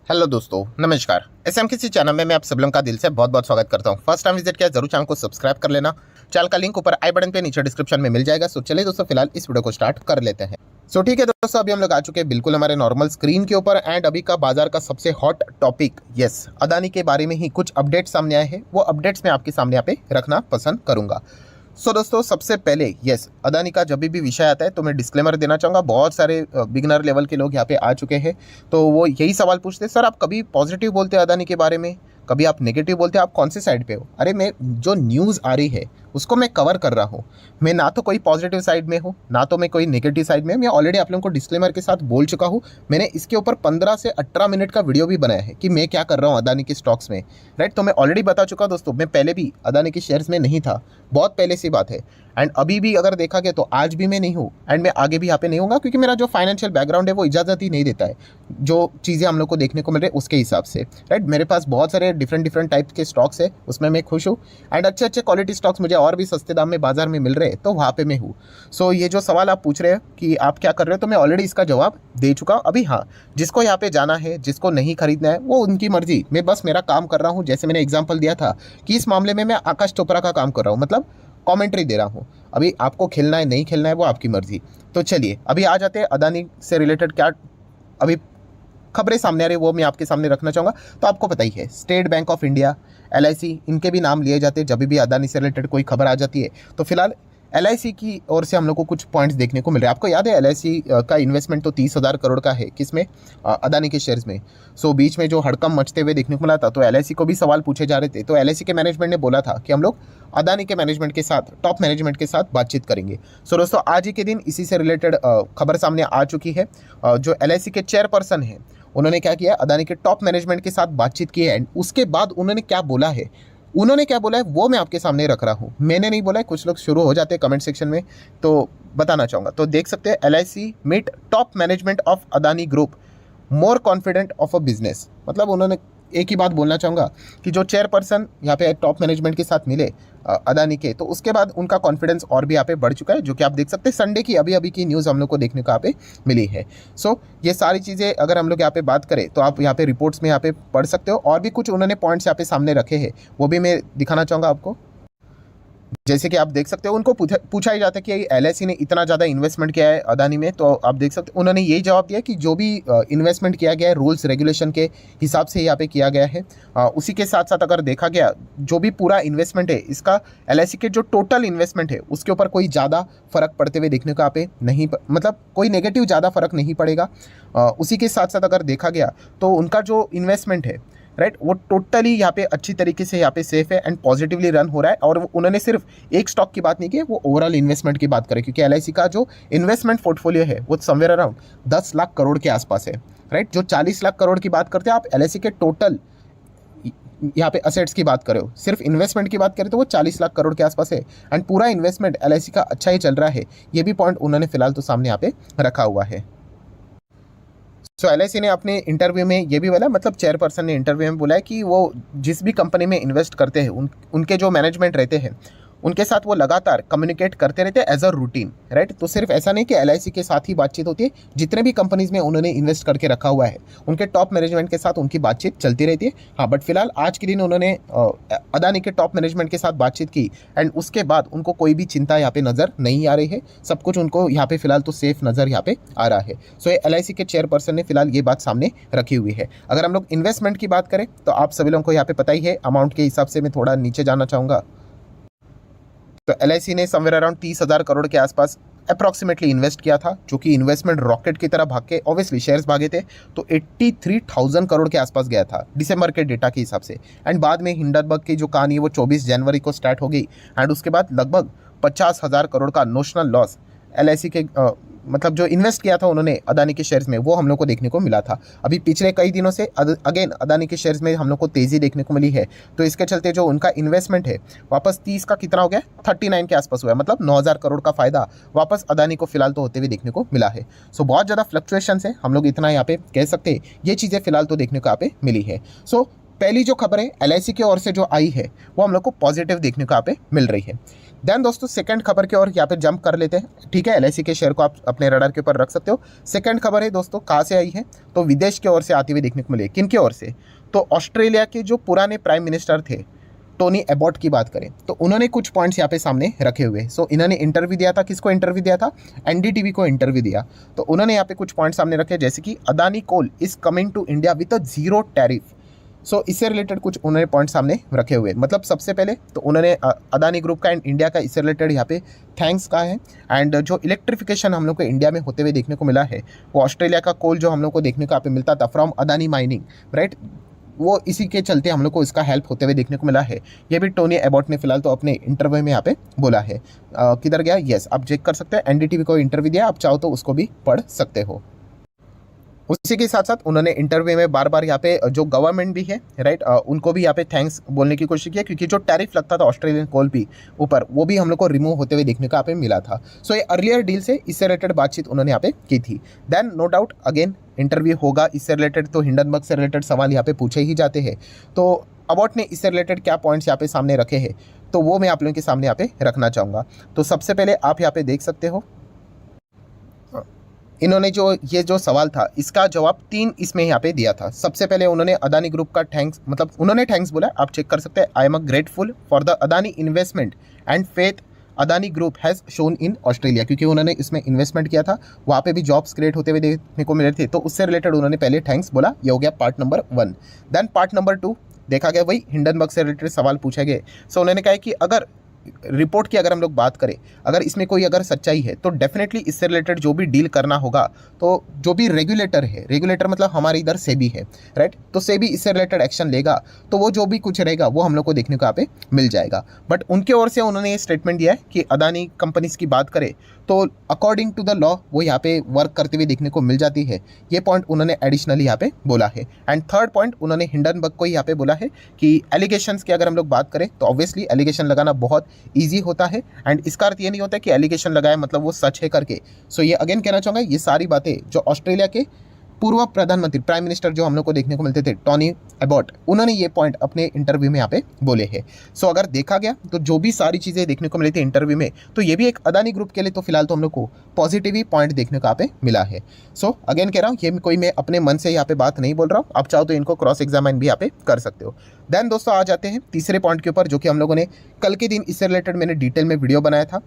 Hello दोस्तों, नमस्कार। SMKC channel में मैं आप सब लोगों का दिल से बहुत बहुत स्वागत करता हूं। फर्स्ट टाइम विजिट किया जरूर चैनल को सब्सक्राइब कर लेना। चैनल का लिंक ऊपर आई बटन पे नीचे डिस्क्रिप्शन में मिल जाएगा। सो चलिए दोस्तों, फिलहाल इस वीडियो को स्टार्ट कर लेते हैं। सो ठीक है दोस्तों, अभी हम लोग आ चुके हैं बिल्कुल हमारे नॉर्मल स्क्रीन के ऊपर। एंड अभी का बाजार का सबसे हॉट टॉपिक, यस, अदानी के बारे में ही कुछ अपडेट सामने आए हैं। वो अपडेट्स मैं आपके सामने यहाँ पे रखना पसंद करूंगा। सो दोस्तों, सबसे पहले यस, अदानी का जब भी विषय आता है तो मैं डिस्क्लेमर देना चाहूँगा। बहुत सारे बिगनर लेवल के लोग यहाँ पे आ चुके हैं, तो वो यही सवाल पूछते हैं, सर आप कभी पॉजिटिव बोलते हैं अदानी के बारे में, कभी आप नेगेटिव बोलते हैं, आप कौन से साइड पे हो? अरे मैं जो न्यूज़ आ रही है उसको मैं कवर कर रहा हूँ। मैं ना तो कोई पॉजिटिव साइड में हूँ, ना तो मैं कोई नेगेटिव साइड में। मैं ऑलरेडी आप लोगों को डिस्क्लेमर के साथ बोल चुका हूँ। मैंने इसके ऊपर 15 से 18 मिनट का वीडियो भी बनाया है कि मैं क्या कर रहा हूँ अदानी के स्टॉक्स में, राइट। तो मैं ऑलरेडी बता चुका दोस्तों, मैं पहले भी अदानी के शेयर्स में नहीं था, बहुत पहले से बात है। एंड अभी भी अगर देखा गया तो आज भी मैं नहीं हूँ, एंड मैं आगे भी यहाँ पे नहीं होऊंगा, क्योंकि मेरा जो फाइनेंशियल बैकग्राउंड है वो इजाज़त ही नहीं देता है जो चीज़ें हम लोग को देखने को मिल रही है उसके हिसाब से, राइट। मेरे पास बहुत सारे डिफरेंट टाइप के स्टॉक्स है, उसमें मैं खुश हूँ। एंड अच्छे क्वालिटी स्टॉक्स मुझे और भी सस्ते दाम में बाजार में मिल रहे हैं, तो वहाँ पे मैं हूँ। सो ये जो सवाल आप पूछ रहे हैं कि आप क्या कर रहे हो, तो मैं ऑलरेडी इसका जवाब दे चुका हूँ। अभी हाँ, जिसको यहाँ पे जाना है, जिसको नहीं खरीदना है, वो उनकी मर्जी। मैं बस मेरा काम कर रहा हूँ। जैसे मैंने एग्जाम्पल दिया था कि इस मामले में मैं आकाश चोपड़ा का काम कर रहा हूँ, मतलब कमेंट्री दे रहा हूँ। अभी आपको खेलना है नहीं खेलना है वो आपकी मर्जी। तो चलिए अभी आ जाते हैं अदानी से रिलेटेड क्या अभी खबरें सामने आ रही है, वो मैं आपके सामने रखना चाहूँगा। तो आपको पता ही है, state bank of India, LIC, इनके भी नाम लिए जाते हैं जब भी अदानी से रिलेटेड कोई खबर आ जाती है। तो फिलहाल एलआईसी की ओर से हम लोग को कुछ पॉइंट्स देखने को मिल रहे हैं। आपको याद है एलआईसी का इन्वेस्टमेंट तो 30,000 करोड़ का है, किसमें? अदानी के शेयर्स में। सो बीच में जो हड़कंप मचते हुए देखने को मिला था, तो एलआईसी को भी सवाल पूछे जा रहे थे। तो एलआईसी के मैनेजमेंट ने बोला था कि हम लोग अदानी के मैनेजमेंट के साथ, टॉप मैनेजमेंट के साथ बातचीत करेंगे। सो दोस्तों, आज ही के दिन इसी से रिलेटेड खबर सामने आ चुकी है। जो एलआईसी के चेयरपर्सन है, उन्होंने क्या किया, अदानी के टॉप मैनेजमेंट के साथ बातचीत की है। एंड उसके बाद उन्होंने क्या बोला है, वो मैं आपके सामने रख रहा हूँ। मैंने नहीं बोला है, कुछ लोग शुरू हो जाते हैं कमेंट सेक्शन में, तो बताना चाहूँगा। तो देख सकते हैं, LIC meet top management of Adani group more confident of a business. मतलब उन्होंने एक ही बात बोलना चाहूँगा कि जो चेयरपर्सन यहाँ पे टॉप मैनेजमेंट के साथ मिले अदानी के, तो उसके बाद उनका कॉन्फिडेंस और भी यहाँ पे बढ़ चुका है, जो कि आप देख सकते हैं संडे की अभी की न्यूज़ हम लोग को देखने को यहाँ पे मिली है। सो ये सारी चीज़ें अगर हम लोग यहाँ पे बात करें तो आप यहाँ पे रिपोर्ट्स में यहाँ पे पढ़ सकते हो। और भी कुछ उन्होंने पॉइंट्स यहाँ पे सामने रखे हैं, वो भी मैं दिखाना चाहूँगा आपको। जैसे कि आप देख सकते हो, उनको पूछा ही जाता है कि एलआईसी ने इतना ज़्यादा इन्वेस्टमेंट किया है अदानी में, तो आप देख सकते हो उन्होंने यही जवाब दिया कि जो भी इन्वेस्टमेंट किया गया है रूल्स रेगुलेशन के हिसाब से यहाँ पे किया गया है। उसी के साथ साथ अगर देखा गया, जो भी पूरा इन्वेस्टमेंट है इसका, एलआईसी के जो टोटल इन्वेस्टमेंट है उसके ऊपर कोई ज़्यादा फर्क पड़ते हुए देखने को यहाँ पे नहीं, मतलब कोई नेगेटिव ज़्यादा फर्क नहीं पड़ेगा। उसी के साथ साथ अगर देखा गया तो उनका जो इन्वेस्टमेंट है, राइट, वो टोटली यहाँ पे अच्छी तरीके से यहाँ पे सेफ है एंड पॉजिटिवली रन हो रहा है। और उन्होंने सिर्फ एक स्टॉक की बात नहीं की, वो ओवरऑल इन्वेस्टमेंट की बात करें, क्योंकि एलआईसी का जो इन्वेस्टमेंट पोर्टफोलियो है वो समवेयर अराउंड 10 लाख करोड़ के आसपास है, राइट। जो 40 लाख करोड़ की बात करते हैं आप एलआईसी के टोटल यहाँ पे असेट्स की बात करो, सिर्फ इन्वेस्टमेंट की बात करें तो वो 40 लाख करोड़ के आसपास है। एंड पूरा इन्वेस्टमेंट एलआईसी का अच्छा ही चल रहा है, ये भी पॉइंट उन्होंने फिलहाल तो सामने यहाँ पे रखा हुआ है। सो एलआईसी ने अपने इंटरव्यू में ये भी बोला, मतलब चेयरपर्सन ने इंटरव्यू में बोला है कि वो जिस भी कंपनी में इन्वेस्ट करते हैं उनके जो मैनेजमेंट रहते हैं उनके साथ वो लगातार कम्युनिकेट करते रहते हैं एज अ रूटीन, राइट। तो सिर्फ ऐसा नहीं कि एलआईसी के साथ ही बातचीत होती है, जितने भी कंपनीज में उन्होंने इन्वेस्ट करके रखा हुआ है उनके टॉप मैनेजमेंट के साथ उनकी बातचीत चलती रहती है। हाँ, बट फिलहाल आज के दिन उन्होंने अदानी के टॉप मैनेजमेंट के साथ बातचीत की एंड उसके बाद उनको कोई भी चिंता यहाँ पे नज़र नहीं आ रही है। सब कुछ उनको यहाँ पे फिलहाल तो सेफ नज़र यहाँ पे आ रहा है। सो ये एलआईसी के चेयरपर्सन ने फिलहाल ये बात सामने रखी हुई है। अगर हम लोग इन्वेस्टमेंट की बात करें तो आप सभी लोगों को यहाँ पे पता ही है, अमाउंट के हिसाब से मैं थोड़ा नीचे जाना चाहूँगा। तो एलआईसी ने समवेयर अराउंड 30,000 करोड़ के आसपास अप्रॉक्सीमेटली इन्वेस्ट किया था, जो कि इन्वेस्टमेंट रॉकेट की तरह भाग के, ऑब्वियसली शेयर्स भागे थे, तो 83,000 करोड़ के आसपास गया था दिसंबर के डेटा के हिसाब से। एंड बाद में हिंडनबर्ग की जो कहानी है वो 24 जनवरी को स्टार्ट हो गई। एंड उसके बाद लगभग 50,000 करोड़ का नोशनल लॉस एलआईसी के मतलब जो इन्वेस्ट किया था उन्होंने अदानी के शेयर्स में, वो हम लोग को देखने को मिला था। अभी पिछले कई दिनों से अगेन अदानी के शेयर्स में हम लोग को तेज़ी देखने को मिली है। तो इसके चलते जो उनका इन्वेस्टमेंट है वापस 30 का कितना हो गया, 39 के आसपास हुआ है, मतलब 9,000 करोड़ का फायदा वापस अदानी को फिलहाल तो होते हुए देखने को मिला है। सो बहुत ज़्यादा फ्लक्चुएशन है, हम लोग इतना यहाँ पे कह सकते हैं। ये चीज़ें फिलहाल तो देखने को यहाँ पे मिली है। सो पहली जो खबर है LIC की ओर से जो आई है वो हम लोग को पॉजिटिव देखने को यहाँ पे मिल रही है। देन दोस्तों सेकंड खबर की ओर यहाँ पे जंप कर लेते हैं। ठीक है, LIC के शेयर को आप अपने रडार के ऊपर रख सकते हो। सेकंड खबर है दोस्तों कहाँ से आई है, तो विदेश की ओर से आती हुई देखने को मिली। किन की ओर से, तो ऑस्ट्रेलिया के जो पुराने प्राइम मिनिस्टर थे टोनी एबॉट की बात करें तो उन्होंने कुछ पॉइंट्स यहाँ पे सामने रखे हुए। सो इन्होंने इंटरव्यू दिया था, किसको इंटरव्यू दिया था, NDTV को इंटरव्यू दिया। तो उन्होंने यहाँ पे कुछ पॉइंट्स सामने रखे, जैसे कि Adani coal is coming to India with a zero tariff. So इससे रिलेटेड कुछ उन्होंने पॉइंट सामने रखे हुए। मतलब सबसे पहले तो उन्होंने अदानी ग्रुप का एंड इंडिया का इससे रिलेटेड यहाँ पे थैंक्स कहा है। एंड जो इलेक्ट्रिफिकेशन हम लोग को इंडिया में होते हुए देखने को मिला है, वो ऑस्ट्रेलिया का कोल जो हम लोग को देखने को यहाँ पे मिलता था फ्रॉम अदानी माइनिंग, राइट, वो इसी के चलते हम लोग को इसका हेल्प होते हुए देखने को मिला है। ये भी टोनी एबॉट ने फिलहाल तो अपने इंटरव्यू में यहाँ पे बोला है। किधर गया, यस, आप चेक कर सकते हैं, NDTV को इंटरव्यू दिया, आप चाहो तो उसको भी पढ़ सकते हो। उसी के साथ साथ उन्होंने इंटरव्यू में बार बार यहाँ पे जो गवर्नमेंट भी है, राइट, उनको भी यहाँ पे थैंक्स बोलने की कोशिश की है, क्योंकि जो टैरिफ लगता था ऑस्ट्रेलियन कोल भी ऊपर, वो भी हम लोग को रिमूव होते हुए देखने को यहाँ पे मिला था। सो ये अर्लियर डील से इससे रिलेटेड बातचीत उन्होंने यहाँ पे की थी। Then no doubt again interview होगा इससे रिलेटेड, तो हिंडनबर्ग से रिलेटेड सवाल यहाँ पे पूछे ही जाते हैं। तो अबॉट ने इससे रिलेटेड क्या पॉइंट्स यहाँ पे सामने रखे हैं, तो वो मैं आप लोगों के सामने यहाँ पे रखना चाहूँगा। तो सबसे पहले आप यहाँ पे देख सकते हो, इन्होंने ये जो सवाल था इसका जवाब 3 इसमें यहाँ पे दिया था। सबसे पहले उन्होंने अदानी ग्रुप का थैंक्स, मतलब उन्होंने थैंक्स बोला, आप चेक कर सकते हैं, I am a grateful for the Adani investment and faith Adani group has shown in Australia, क्योंकि उन्होंने इसमें इन्वेस्टमेंट किया था, वहाँ पे भी जॉब्स क्रिएट होते हुए देखने को मिल रहे थे। तो उससे रिलेटेड उन्होंने पहले थैंक्स बोला, ये हो गया part number 1। Then part number 2 देखा गया, वही हिंडनबर्ग से रिलेटेड सवाल पूछे गए। सो उन्होंने कहा कि अगर रिपोर्ट की अगर हम लोग बात करें, अगर इसमें कोई अगर सच्चाई है तो डेफिनेटली इससे रिलेटेड जो भी डील करना होगा, तो जो भी रेगुलेटर है, रेगुलेटर मतलब हमारे इधर सेबी है, राइट, तो सेबी इससे रिलेटेड एक्शन लेगा, तो वो जो भी कुछ रहेगा वो हम लोग को देखने को यहाँ पे मिल जाएगा। बट उनके ओर से उन्होंने ये स्टेटमेंट दिया है कि अदानी कंपनीज की बात करें तो अकॉर्डिंग टू द लॉ वो यहाँ पे वर्क करते हुए देखने को मिल जाती है। ये पॉइंट उन्होंने एडिशनली यहाँ पे बोला है। एंड थर्ड पॉइंट उन्होंने हिंडनबर्ग को यहाँ पे बोला है कि एलिगेशंस की अगर हम लोग बात करें तो ऑब्वियसली एलिगेशन लगाना बहुत ईजी होता है, एंड इसका अर्थ ये नहीं होता कि एलिगेशन लगाया मतलब वो सच है करके। सो ये अगेन कहना चाहूँगा, ये सारी बातें जो ऑस्ट्रेलिया के पूर्व प्रधानमंत्री प्राइम मिनिस्टर जो हम लोग को देखने को मिलते थे टोनी एबॉट, उन्होंने ये पॉइंट अपने इंटरव्यू में यहाँ पे बोले हैं। सो अगर देखा गया तो जो भी सारी चीज़ें देखने को मिली थी इंटरव्यू में, तो ये भी एक अदानी ग्रुप के लिए तो फिलहाल तो हम लोग को पॉजिटिव ही पॉइंट देखने को यहाँ पे मिला है। सो अगेन कह रहा हूँ, ये कोई मैं अपने मन से यहाँ पे बात नहीं बोल रहा हूँ, आप चाहो तो इनको क्रॉस एग्जामिन भी यहाँ पे कर सकते हो। देन दोस्तों आ जाते हैं तीसरे पॉइंट के ऊपर, जो कि हम लोगों ने कल के दिन इससे रिलेटेड मैंने डिटेल में वीडियो बनाया था।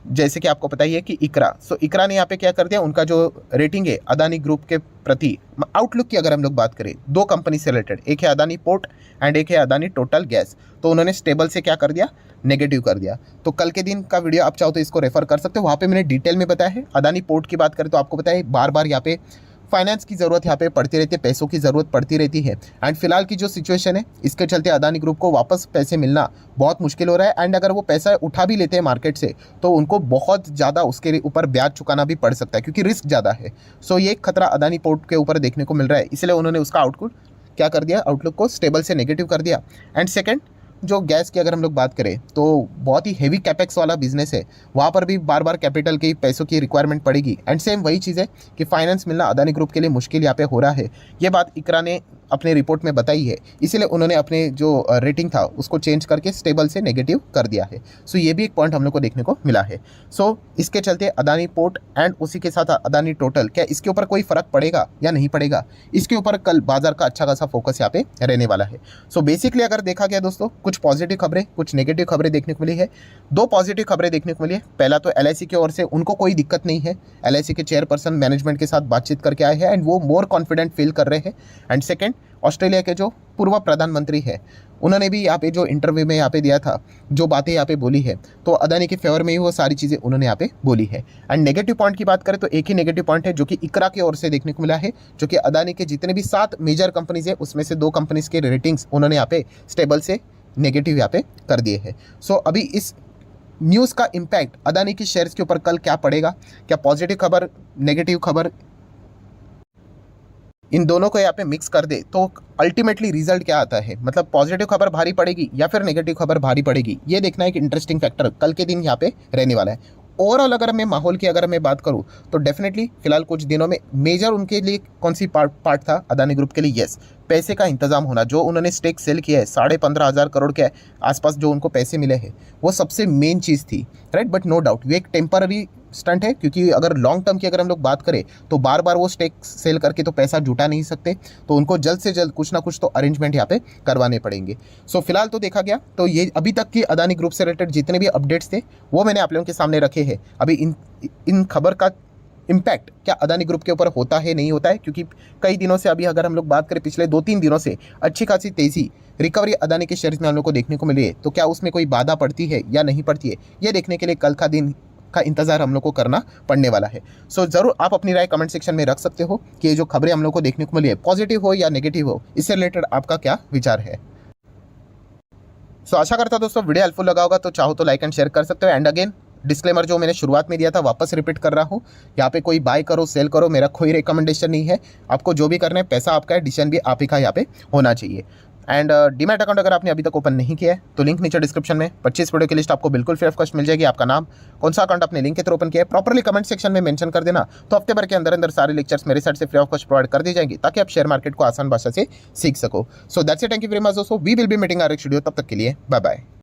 जैसे कि आपको पता ही है कि इकरा, सो इकरा ने यहाँ पे क्या कर दिया, उनका जो रेटिंग है अदानी ग्रुप के प्रति, आउटलुक की अगर हम लोग बात करें, 2 कंपनी से रिलेटेड, एक है अदानी पोर्ट एंड एक है अदानी टोटल गैस, तो उन्होंने स्टेबल से क्या कर दिया, नेगेटिव कर दिया। तो कल के दिन का वीडियो आप चाहो तो इसको रेफर कर सकते हो, वहाँ पे मैंने डिटेल में बताया है। अदानी पोर्ट की बात करें तो आपको पता है बार बार यहाँ पे फाइनेंस की ज़रूरत यहाँ पे पड़ती रहती है, पैसों की ज़रूरत पड़ती रहती है। एंड फिलहाल की जो सिचुएशन है इसके चलते अदानी ग्रुप को वापस पैसे मिलना बहुत मुश्किल हो रहा है। एंड अगर वो पैसा उठा भी लेते हैं मार्केट से तो उनको बहुत ज़्यादा उसके ऊपर ब्याज चुकाना भी पड़ सकता है, क्योंकि रिस्क ज़्यादा है। सो ये खतरा अदानी पोर्ट के ऊपर देखने को मिल रहा है, इसलिए उन्होंने उसका आउटलुक क्या कर दिया, आउटलुक को स्टेबल से नेगेटिव कर दिया। एंड सेकेंड, जो गैस की अगर हम लोग बात करें तो बहुत ही हेवी कैपेक्स वाला बिजनेस है, वहाँ पर भी बार बार कैपिटल की पैसों की रिक्वायरमेंट पड़ेगी। एंड सेम वही चीज़ है कि फाइनेंस मिलना अदानी ग्रुप के लिए मुश्किल यहाँ पे हो रहा है। ये बात इकरा ने अपने रिपोर्ट में बताई है, इसीलिए उन्होंने अपने जो रेटिंग था उसको चेंज करके स्टेबल से नेगेटिव कर दिया है। सो ये भी एक पॉइंट हम लोग को देखने को मिला है। सो इसके चलते अदानी पोर्ट एंड उसी के साथ अदानी टोटल, क्या इसके ऊपर कोई फ़र्क पड़ेगा या नहीं पड़ेगा, इसके ऊपर कल बाजार का अच्छा खासा फोकस यहाँ पे रहने वाला है। सो बेसिकली अगर देखा गया दोस्तों, कुछ पॉजिटिव खबरें कुछ नेगेटिव खबरें देखने को मिली है। 2 पॉजिटिव खबरें देखने को मिली है। पहला तो LIC की ओर से उनको कोई दिक्कत नहीं है, LIC के चेयरपर्सन मैनेजमेंट के साथ बातचीत करके आए हैं एंड वो मोर कॉन्फिडेंट फील कर रहे हैं। एंड सेकेंड, ऑस्ट्रेलिया के जो पूर्व प्रधानमंत्री है उन्होंने भी यहाँ पे जो इंटरव्यू में यहाँ पे दिया था, जो बातें यहाँ पे बोली है, तो अदानी के फेवर में ही वो सारी चीज़ें उन्होंने यहाँ पे बोली है। एंड नेगेटिव पॉइंट की बात करें तो एक ही नेगेटिव पॉइंट है जो कि इकरा की ओर से देखने को मिला है, जो कि अदानी के जितने भी 7 मेजर कंपनीज है उसमें से 2 कंपनीज के रेटिंग्स उन्होंने यहाँ पे स्टेबल से नेगेटिव यहाँ पे कर दिए हैं। सो अभी इस न्यूज़ का इम्पैक्ट अदानी की शेयर्स के ऊपर कल क्या पड़ेगा, क्या पॉजिटिव खबर नेगेटिव खबर इन दोनों को यहाँ पे मिक्स कर दे तो अल्टीमेटली रिजल्ट क्या आता है, मतलब पॉजिटिव खबर भारी पड़ेगी या फिर नेगेटिव खबर भारी पड़ेगी, ये देखना एक इंटरेस्टिंग फैक्टर कल के दिन यहाँ पे रहने वाला है। ओवरऑल अगर मैं माहौल की अगर मैं बात करूँ तो डेफिनेटली फिलहाल कुछ दिनों में मेजर उनके लिए कौन सी पार्ट था अदानी ग्रुप के लिए, यस, पैसे का इंतजाम होना। जो उन्होंने स्टेक सेल किया है 15,500 करोड़ के आसपास जो उनको पैसे मिले हैं वो सबसे मेन चीज़ थी, राइट। बट नो डाउट ये एक टेम्पररी स्टंट है, क्योंकि अगर लॉन्ग टर्म की अगर हम लोग बात करें तो बार बार वो स्टेक सेल करके तो पैसा जुटा नहीं सकते, तो उनको जल्द से जल्द कुछ ना कुछ तो अरेंजमेंट यहाँ पे करवाने पड़ेंगे। सो फिलहाल तो देखा गया तो ये अभी तक की अदानी ग्रुप से रिलेटेड जितने भी अपडेट्स थे वो मैंने आप लोगों के सामने रखे हैं। अभी इन खबर का इम्पैक्ट क्या अदानी ग्रुप के ऊपर होता है नहीं होता है, क्योंकि कई दिनों से अभी अगर हम लोग बात करें पिछले 2-3 दिनों से अच्छी खासी तेज़ी रिकवरी अदानी के शेयर्स में हम लोग को देखने को मिली है, तो क्या उसमें कोई बाधा पड़ती है या नहीं पड़ती है ये देखने के लिए कल का दिन का इंतजार हम लोग को करना पड़ने वाला है। सो ज़रूर आप अपनी राय कमेंट सेक्शन में रख सकते हो कि ये जो खबरें हम लोग को देखने को मिली है पॉजिटिव हो या नेगेटिव हो, इससे रिलेटेड आपका क्या विचार है। सो आशा करता हूं दोस्तों वीडियो हेल्पफुल लगा होगा, तो चाहो तो लाइक एंड शेयर कर सकते हो। एंड अगेन डिस्क्लेमर जो मैंने शुरुआत में दिया था वापस रिपीट कर रहा हूँ, यहाँ पे कोई बाय करो सेल करो मेरा कोई रिकमेंडेशन नहीं है। आपको जो भी करना है पैसा आपका है, डिसीजन भी आप ही का यहाँ पे होना चाहिए। एंड डीमैट अकाउंट अगर आपने अभी तक ओपन नहीं किया है तो लिंक नीचे डिस्क्रिप्शन में 25 वीडियो की लिस्ट आपको बिल्कुल फ्री ऑफ कॉस्ट मिल जाएगी। आपका नाम, कौन सा अकाउंट आपने लिंक के थ्रू ओपन किया है प्रॉपर्ली कमेंट सेक्शन में मेंशन कर देना, तो हफ्ते भर के अंदर अंदर सारे लेक्चर्स मेरे साइड से फ्री ऑफ कॉस्ट प्रोवाइड कर दी जाएंगी ताकि आप शेयर मार्केट को आसान भाषा से सीख सको। So that's it, thank you very much दोस्तों, we will be meeting our next video, तब तक के लिए बाय बाय।